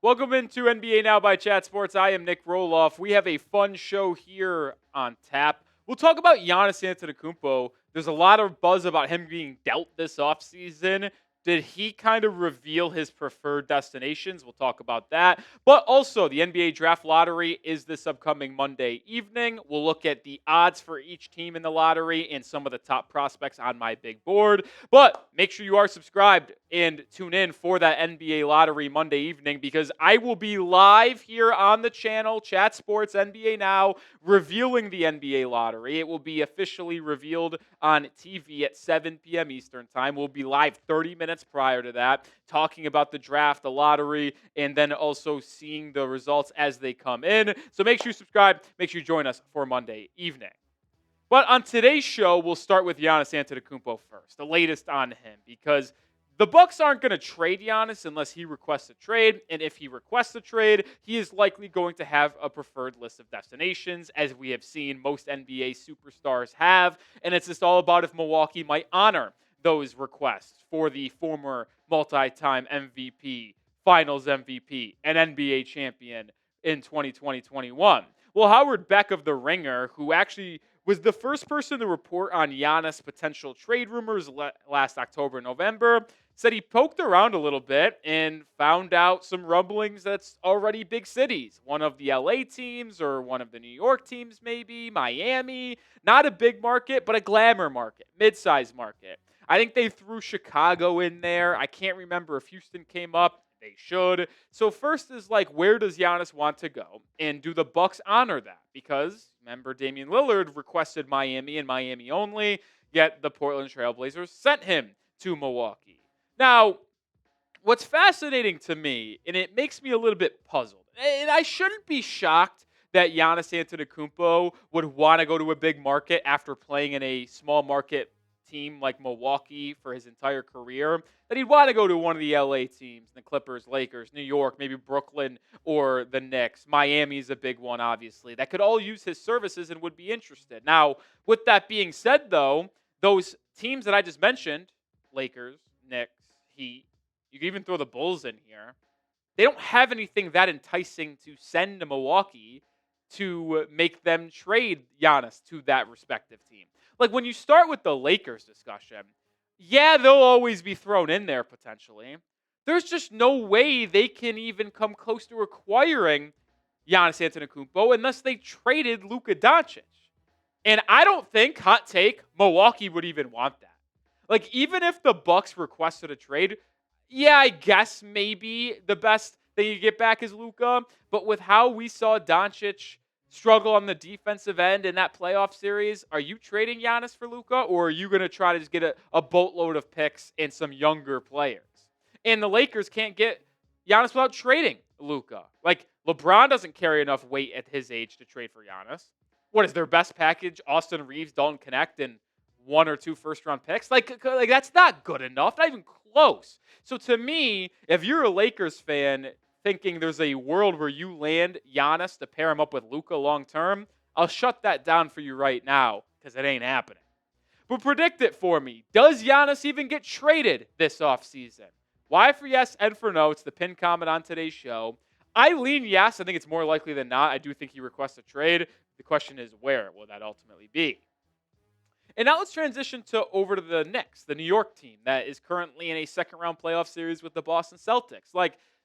Welcome into NBA Now by Chat Sports. I am Nic Rohloff. We have a fun show here on tap. We'll talk about Giannis Antetokounmpo. There's a lot of buzz about him being dealt this offseason. Did he kind of reveal his preferred destinations? We'll talk about that. But also, the NBA Draft Lottery is this upcoming Monday evening. We'll look at the odds for each team in the lottery and some of the top prospects on my big board. But make sure you are subscribed and tune in for that NBA Lottery Monday evening because I will be live here on the channel, Chat Sports NBA Now, revealing the NBA Lottery. It will be officially revealed on TV at 7 p.m. Eastern Time. We'll be live 30 minutes prior to that, talking about the draft, the lottery, and then also seeing the results as they come in. So make sure you subscribe. Make sure you join us for Monday evening. But on today's show, we'll start with Giannis Antetokounmpo first, the latest on him, because the Bucks aren't going to trade Giannis unless he requests a trade, and if he requests a trade, he is likely going to have a preferred list of destinations, as we have seen most NBA superstars have, and it's just all about if Milwaukee might honor those requests for the former multi-time MVP, Finals MVP, and NBA champion in 2020-21. Well, Howard Beck of The Ringer, who actually was the first person to report on Giannis' potential trade rumors last October and November, said he poked around a little bit and found out some rumblings that's already big cities. One of the LA teams or one of the New York teams maybe, Miami. Not a big market, but a glamour market, mid-sized market. I think they threw Chicago in there. I can't remember if Houston came up. They should. So first is where does Giannis want to go? And do the Bucks honor that? Because remember, Damian Lillard requested Miami and Miami only, yet the Portland Trailblazers sent him to Milwaukee. Now, what's fascinating to me, and it makes me a little bit puzzled, and I shouldn't be shocked that Giannis Antetokounmpo would want to go to a big market after playing in a small market team like Milwaukee for his entire career, that he'd want to go to one of the LA teams, the Clippers, Lakers, New York, maybe Brooklyn, or the Knicks. Miami's a big one, obviously, that could all use his services and would be interested. Now, with that being said, though, those teams that I just mentioned, Lakers, Knicks, Heat, you can even throw the Bulls in here, they don't have anything that enticing to send to Milwaukee to make them trade Giannis to that respective team. When you start with the Lakers discussion, yeah, they'll always be thrown in there potentially. There's just no way they can even come close to acquiring Giannis Antetokounmpo unless they traded Luka Doncic. And I don't think, hot take, Milwaukee would even want that. Even if the Bucks requested a trade, yeah, I guess maybe the best thing you get back is Luka. But with how we saw Doncic struggle on the defensive end in that playoff series, are you trading Giannis for Luka, or are you going to try to just get a boatload of picks and some younger players? And the Lakers can't get Giannis without trading Luka. LeBron doesn't carry enough weight at his age to trade for Giannis. What is their best package? Austin Reeves, Dalton Connect, and 1 or 2 first-round picks? That's not good enough. Not even close. So to me, if you're a Lakers fan thinking there's a world where you land Giannis to pair him up with Luka long-term, I'll shut that down for you right now because it ain't happening. But predict it for me. Does Giannis even get traded this offseason? Y for yes, N for no. It's the pinned comment on today's show. I lean yes. I think it's more likely than not. I do think he requests a trade. The question is, where will that ultimately be? And now let's transition over to the Knicks, the New York team that is currently in a second-round playoff series with the Boston Celtics.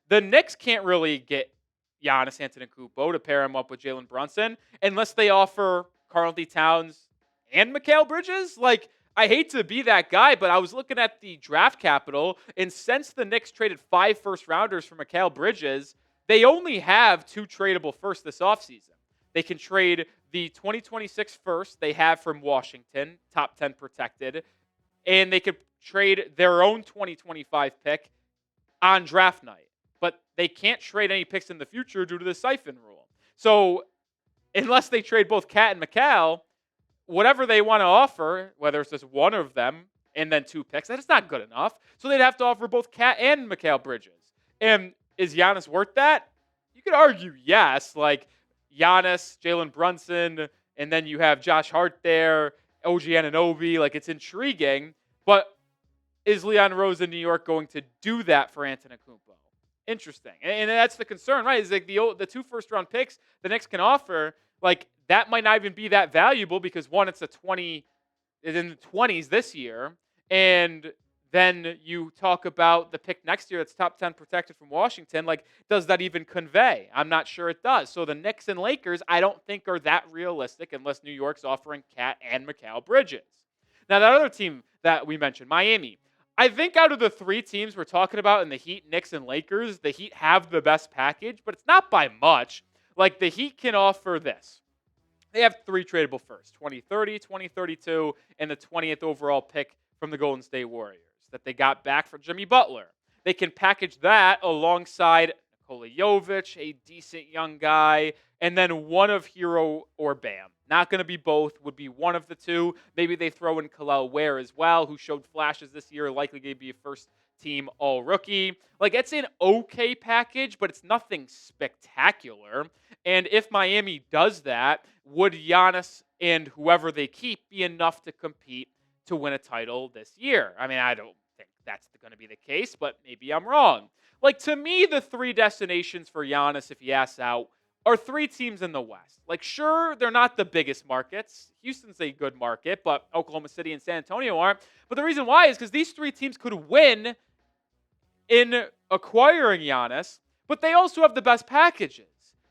The Knicks can't really get Giannis Antetokounmpo to pair him up with Jalen Brunson unless they offer Karl-Anthony Towns and Mikal Bridges. I hate to be that guy, but I was looking at the draft capital, and since the Knicks traded 5 first-rounders for Mikal Bridges, they only have 2 tradable firsts this offseason. They can trade the 2026 first they have from Washington, top 10 protected, and they could trade their own 2025 pick on draft night. But they can't trade any picks in the future due to the siphon rule. So unless they trade both Cat and Mikal, whatever they want to offer, whether it's just one of them and then 2 picks, that's not good enough. So they'd have to offer both Cat and Mikal Bridges. And is Giannis worth that? You could argue yes. Giannis, Jalen Brunson, and then you have Josh Hart there, OG Anunoby. It's intriguing. But is Leon Rose in New York going to do that for Antetokounmpo? Interesting. And that's the concern, right? Is like the two first round picks the Knicks can offer, like that might not even be that valuable because one, it's in the 20s this year, and then you talk about the pick next year that's top 10 protected from Washington. Like, does that even convey? I'm not sure it does. So the Knicks and Lakers, I don't think are that realistic unless New York's offering Cat and Mikal Bridges. Now, that other team that we mentioned, Miami, I think out of the three teams we're talking about in the Heat, Knicks, and Lakers, the Heat have the best package, but it's not by much. Like, the Heat can offer this. They have three tradable firsts, 2030, 2032, and the 20th overall pick from the Golden State Warriors that they got back for Jimmy Butler. They can package that alongside Nikola Jovic, a decent young guy, and then one of Hero or Bam. Not going to be both, would be one of the two. Maybe they throw in Khalil Ware as well, who showed flashes this year, likely going to be a first-team all-rookie. Like, it's an okay package, but it's nothing spectacular. And if Miami does that, would Giannis and whoever they keep be enough to compete to win a title this year? I mean, I don't think that's going to be the case, but maybe I'm wrong. Like, to me, the three destinations for Giannis, if he asks out, are three teams in the West. Like, sure, they're not the biggest markets. Houston's a good market, but Oklahoma City and San Antonio aren't. But the reason why is because these three teams could win in acquiring Giannis, but they also have the best packages.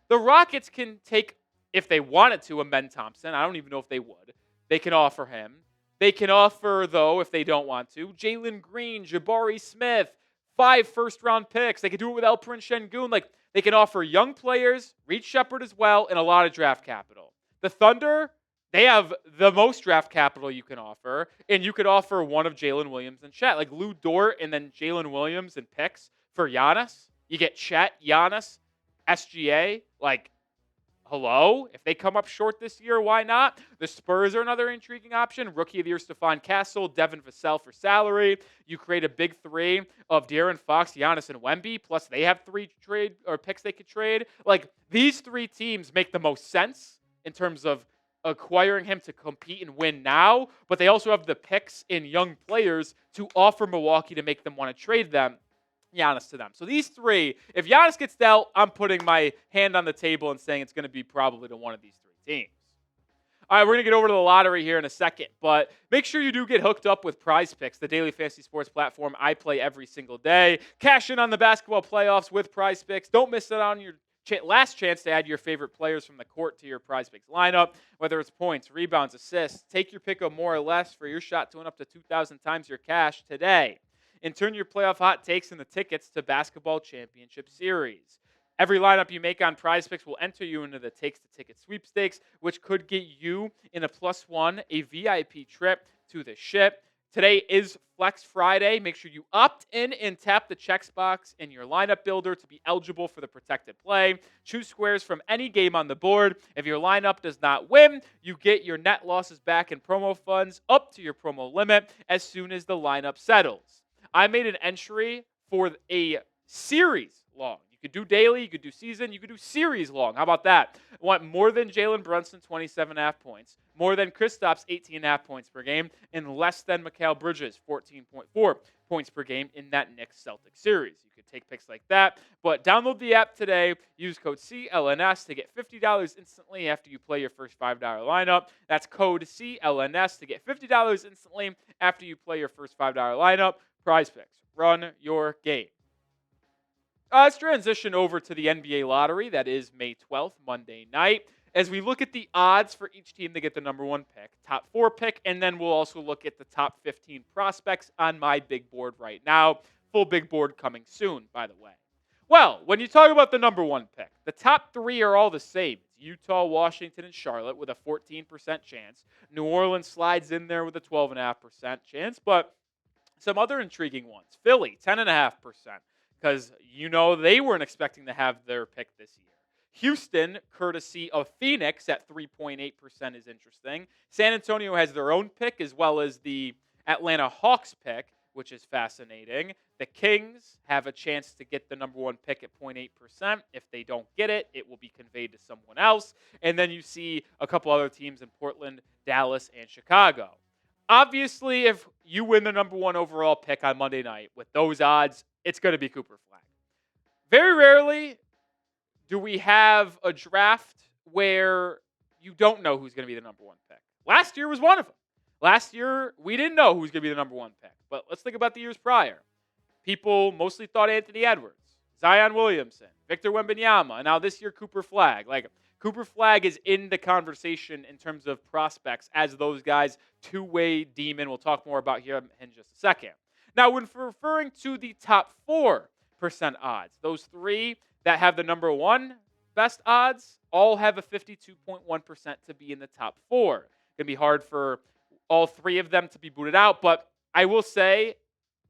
The Rockets can take, if they wanted to, a Ben Thompson. I don't even know if they would. They can offer him. They can offer, though, if they don't want to, Jalen Green, Jabari Smith, 5 first-round picks. They could do it with Alperen Şengün. Like, they can offer young players, Reed Shepard as well, and a lot of draft capital. The Thunder, they have the most draft capital you can offer, and you could offer one of Jalen Williams and Chet. Like Lou Dort and then Jalen Williams and picks for Giannis. You get Chet, Giannis, SGA. Like, hello? If they come up short this year, why not? The Spurs are another intriguing option. Rookie of the Year, Stephon Castle, Devin Vassell for salary. You create a big three of De'Aaron Fox, Giannis, and Wemby. Plus, they have 3 trade or picks they could trade. Like, these 3 teams make the most sense in terms of acquiring him to compete and win now. But they also have the picks in young players to offer Milwaukee to make them want to trade them. Giannis to them. So these 3, if Giannis gets dealt, I'm putting my hand on the table and saying it's going to be probably to one of these 3 teams. All right, we're going to get over to the lottery here in a second, but make sure you do get hooked up with Prize Picks, the daily fantasy sports platform I play every single day. Cash in on the basketball playoffs with Prize Picks. Don't miss out on your last chance to add your favorite players from the court to your Prize Picks lineup, whether it's points, rebounds, assists. Take your pick of more or less for your shot to win up to 2,000 times your cash today. And turn your playoff hot takes into tickets to Basketball Championship Series. Every lineup you make on Prize Picks will enter you into the Takes the Ticket sweepstakes, which could get you in a +1, a VIP trip to the ship. Today is Flex Friday. Make sure you opt in and tap the checks box in your lineup builder to be eligible for the protected play. Choose squares from any game on the board. If your lineup does not win, you get your net losses back in promo funds up to your promo limit as soon as the lineup settles. I made an entry for a series long. You could do daily, you could do season, you could do series long. How about that? I want more than Jalen Brunson, 27.5 points, more than Kristaps, 18.5 points per game, and less than Mikal Bridges, 14.4 points per game in that Knicks-Celtics series. You could take picks like that, but download the app today. Use code CLNS to get $50 instantly after you play your first $5 lineup. That's code CLNS to get $50 instantly after you play your first $5 lineup. Prize Picks. Run your game. Let's transition over to the NBA lottery. That is May 12th, Monday night. As we look at the odds for each team to get the number 1 pick, top 4 pick, and then we'll also look at the top 15 prospects on my big board right now. Full big board coming soon, by the way. Well, when you talk about the number 1 pick, the top 3 are all the same. It's Utah, Washington, and Charlotte with a 14% chance. New Orleans slides in there with a 12.5% chance, but some other intriguing ones. Philly, 10.5%, because they weren't expecting to have their pick this year. Houston, courtesy of Phoenix, at 3.8% is interesting. San Antonio has their own pick, as well as the Atlanta Hawks pick, which is fascinating. The Kings have a chance to get the number 1 pick at 0.8%. If they don't get it, it will be conveyed to someone else. And then you see a couple other teams in Portland, Dallas, and Chicago. Obviously, if you win the number 1 overall pick on Monday night with those odds, it's going to be Cooper Flagg. Very rarely do we have a draft where you don't know who's going to be the number one pick. Last year was one of them. Last year, we didn't know who was going to be the number one pick. But let's think about the years prior. People mostly thought Anthony Edwards, Zion Williamson, Victor Wembanyama, and now this year Cooper Flagg. Cooper Flagg is in the conversation in terms of prospects as those guys, two-way demon. We'll talk more about here in just a second. Now, when referring to the top 4% odds, those three that have the number one best odds all have a 52.1% to be in the top 4. It's going to be hard for all three of them to be booted out, but I will say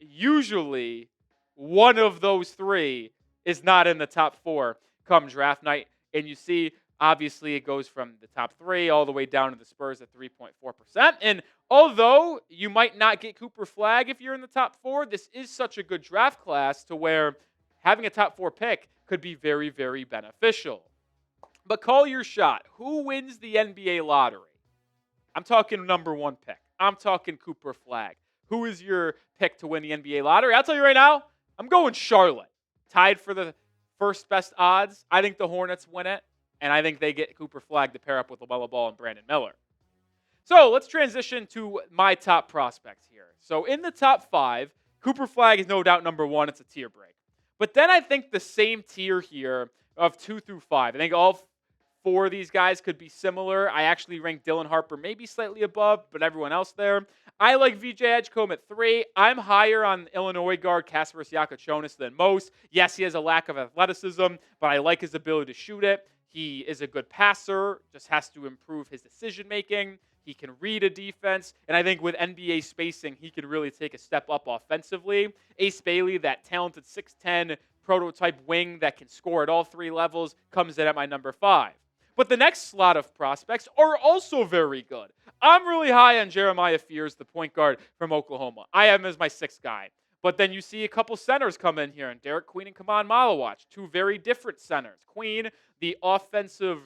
usually one of those three is not in the top 4 come draft night. And you see, obviously, it goes from the top 3 all the way down to the Spurs at 3.4%. And although you might not get Cooper Flagg if you're in the top 4, this is such a good draft class to where having a top 4 pick could be very, very beneficial. But call your shot. Who wins the NBA lottery? I'm talking number 1 pick. I'm talking Cooper Flagg. Who is your pick to win the NBA lottery? I'll tell you right now, I'm going Charlotte. Tied for the first best odds. I think the Hornets win it, and I think they get Cooper Flagg to pair up with LaMelo Ball and Brandon Miller. So let's transition to my top prospects here. So in the top 5, Cooper Flagg is no doubt number 1. It's a tier break. But then I think the same tier here of 2 through 5. I think all 4 of these guys could be similar. I actually rank Dylan Harper maybe slightly above, but everyone else there. I like VJ Edgecombe at 3. I'm higher on Illinois guard Kasparas Jakucionis than most. Yes, he has a lack of athleticism, but I like his ability to shoot it. He is a good passer, just has to improve his decision-making. He can read a defense, and I think with NBA spacing, he can really take a step up offensively. Ace Bailey, that talented 6'10 prototype wing that can score at all 3 levels, comes in at my number 5. But the next slot of prospects are also very good. I'm really high on Jeremiah Fears, the point guard from Oklahoma. I have him as my 6th guy. But then you see a couple centers come in here, and Derek Queen and Kaman Malawach, 2 very different centers. Queen, the offensive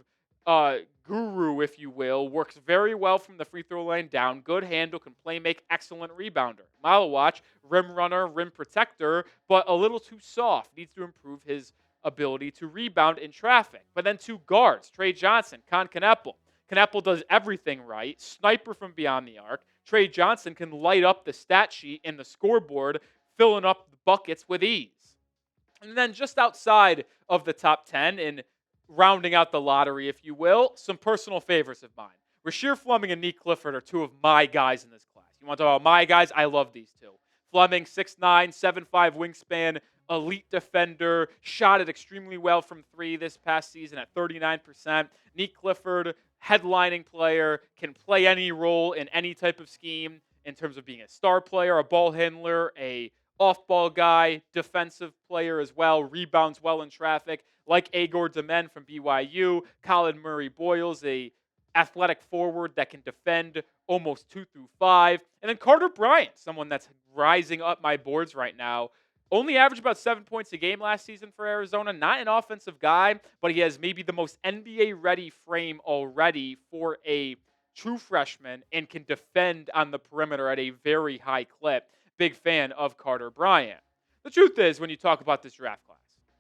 guru, if you will, works very well from the free throw line down. Good handle, can play make, excellent rebounder. Malawach, rim runner, rim protector, but a little too soft. Needs to improve his ability to rebound in traffic. But then 2 guards, Trey Johnson, Con Kneppel. Kneppel does everything right. Sniper from beyond the arc. Trey Johnson can light up the stat sheet and the scoreboard, filling up the buckets with ease. And then just outside of the top 10 and rounding out the lottery, if you will, some personal favorites of mine. Rasheer Fleming and Nick Clifford are 2 of my guys in this class. You want to talk about my guys? I love these 2. Fleming, 6'9", 7'5" wingspan, elite defender, shot it extremely well from 3 this past season at 39%. Nick Clifford, headlining player, can play any role in any type of scheme in terms of being a star player, a ball handler, a off-ball guy, defensive player as well, rebounds well in traffic, like Agor Demen from BYU. Colin Murray-Boyles, a athletic forward that can defend almost 2 through 5. And then Carter Bryant, someone that's rising up my boards right now. Only averaged about 7 points a game last season for Arizona. Not an offensive guy, but he has maybe the most NBA-ready frame already for a true freshman and can defend on the perimeter at a very high clip. Big fan of Carter Bryant. The truth is, when you talk about this draft class,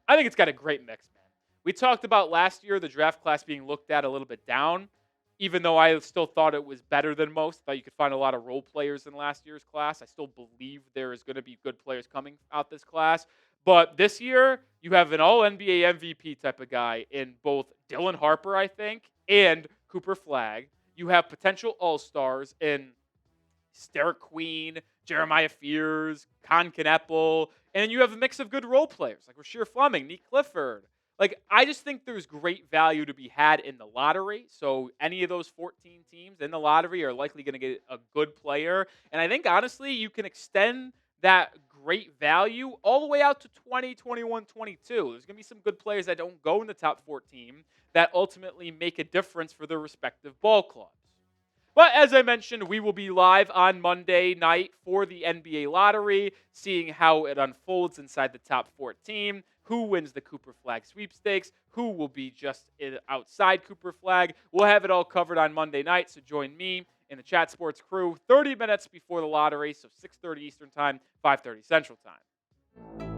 I think it's got a great mix, man. We talked about last year the draft class being looked at a little bit down, even though I still thought it was better than most. Thought you could find a lot of role players in last year's class. I still believe there is going to be good players coming out this class. But this year, you have an all-NBA MVP type of guy in both Dylan Harper, I think, and Cooper Flagg. You have potential all-stars in Derek Queen, Jeremiah Fears, Con Kneppel, and then you have a mix of good role players like Rasheer Fleming, Nick Clifford. I just think there's great value to be had in the lottery. So any of those 14 teams in the lottery are likely going to get a good player. And I think, honestly, you can extend that great value all the way out to 20, 21, 22. There's going to be some good players that don't go in the top 14 that ultimately make a difference for their respective ball clubs. But as I mentioned, we will be live on Monday night for the NBA lottery, seeing how it unfolds inside the top 14, who wins the Cooper Flagg sweepstakes, who will be just outside Cooper Flagg. We'll have it all covered on Monday night, so join me and the Chat Sports crew 30 minutes before the lottery, so 6:30 Eastern Time, 5:30 Central Time.